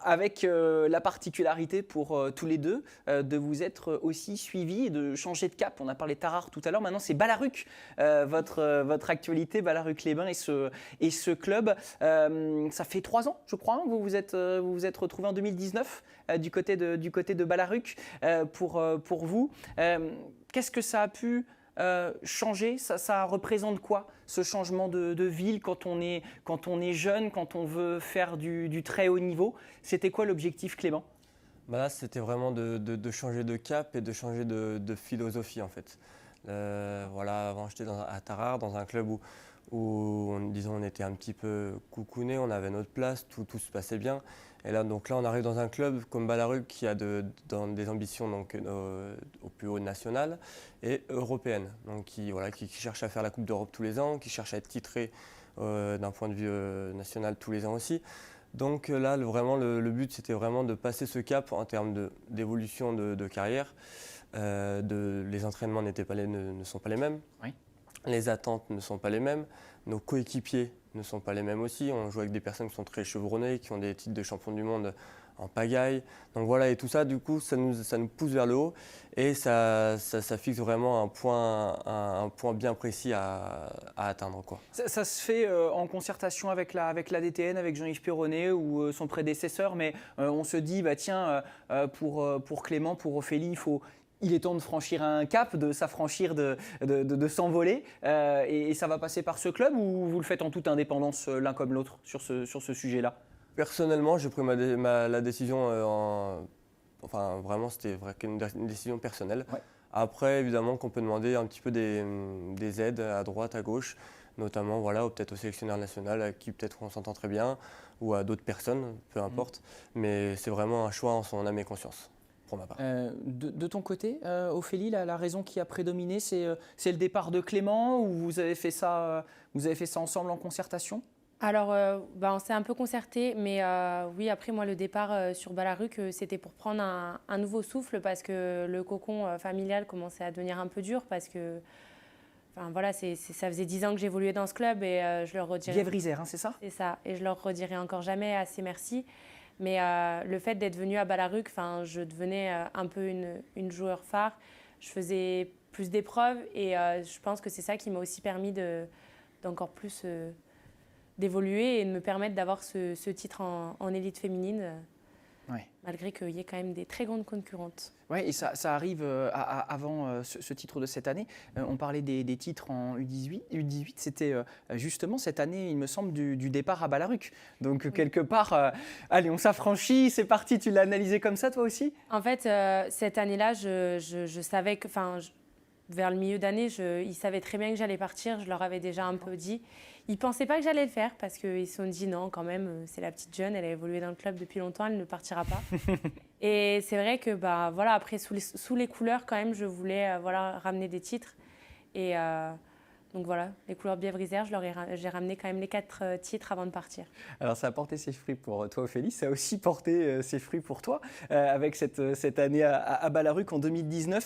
avec la particularité pour tous les deux de vous être aussi suivis et de changer de cap. On a parlé de Tarare tout à l'heure, maintenant c'est Ballaruc, votre actualité, Ballaruc-les-Bains et ce club. Ça fait 3 ans, je crois, hein, vous vous êtes retrouvés en 2019 du côté de Ballaruc pour vous. Qu'est-ce que ça a pu changer, ça représente quoi ce changement de ville quand on est jeune, quand on veut faire du très haut niveau? C'était quoi l'objectif, Clément? Bah là, c'était vraiment de changer de cap et de changer de philosophie en fait. Voilà, avant j'étais à Tarare, dans un club disons, on était un petit peu coucouné, on avait notre place, tout se passait bien. Et là, donc là, on arrive dans un club comme Ballaruc qui a des ambitions donc, au plus haut national et européenne. Donc qui cherche à faire la Coupe d'Europe tous les ans, qui cherche à être titré d'un point de vue national tous les ans aussi. Donc là, vraiment, le but, c'était vraiment de passer ce cap en termes d'évolution de carrière. Les entraînements ne sont pas les mêmes. Oui. Les attentes ne sont pas les mêmes. Nos coéquipiers ne sont pas les mêmes aussi. On joue avec des personnes qui sont très chevronnées, qui ont des titres de champion du monde en pagaille. Donc voilà, et tout ça, du coup, ça nous pousse vers le haut et ça fixe vraiment un point bien précis à atteindre, quoi. Ça se fait en concertation avec la DTN, avec Jean-Yves Perronnet ou son prédécesseur, mais on se dit, bah, tiens, pour Clément, pour Ophélie, il est temps de franchir un cap, de s'affranchir, de s'envoler, et ça va passer par ce club, ou vous le faites en toute indépendance l'un comme l'autre sur ce sujet-là? Personnellement, j'ai pris la décision enfin, vraiment, c'était une décision personnelle. Ouais. Après, évidemment, qu'on peut demander un petit peu des aides à droite, à gauche, notamment voilà, ou peut-être au sélectionneur national, à qui peut-être on s'entend très bien, ou à d'autres personnes, peu importe. Mais c'est vraiment un choix en son âme et conscience, pour ma part. De ton côté, Ophélie, la raison qui a prédominé, c'est le départ de Clément, ou vous avez fait ça ensemble en concertation? Alors, on s'est un peu concerté, mais oui, après, moi, le départ sur Ballaruc, c'était pour prendre un nouveau souffle parce que le cocon familial commençait à devenir un peu dur parce que, enfin, voilà, ça faisait 10 ans que j'évoluais dans ce club et je leur redirais... Bièvre-Isère, hein, c'est ça? C'est ça, et je leur redirai encore jamais assez merci. Mais le fait d'être venue à Ballaruc, je devenais un peu une joueur phare. Je faisais plus d'épreuves et je pense que c'est ça qui m'a aussi permis d'encore plus... d'évoluer et de me permettre d'avoir ce titre en élite féminine, Ouais. malgré qu'il y ait quand même des très grandes concurrentes. Oui, et ça arrive avant ce titre de cette année. On parlait des titres en U18 c'était justement cette année, il me semble, du départ à Ballaruc. Donc Oui. quelque part, allez, on s'affranchit, c'est parti. Tu l'as analysé comme ça toi aussi? En fait, cette année-là, je savais que, vers le milieu d'année, ils savaient très bien que j'allais partir, je leur avais déjà un peu dit. Ils ne pensaient pas que j'allais le faire parce qu'ils se sont dit non, quand même, c'est la petite jeune, elle a évolué dans le club depuis longtemps, elle ne partira pas. Et c'est vrai que voilà, après, sous les couleurs, quand même, je voulais ramener des titres. Et donc voilà, les couleurs Bièvre-Isère, j'ai ramené quand même les 4 titres avant de partir. Alors ça a porté ses fruits pour toi, Ophélie, ça a aussi porté ses fruits pour toi avec cette année à Ballaruc en 2019.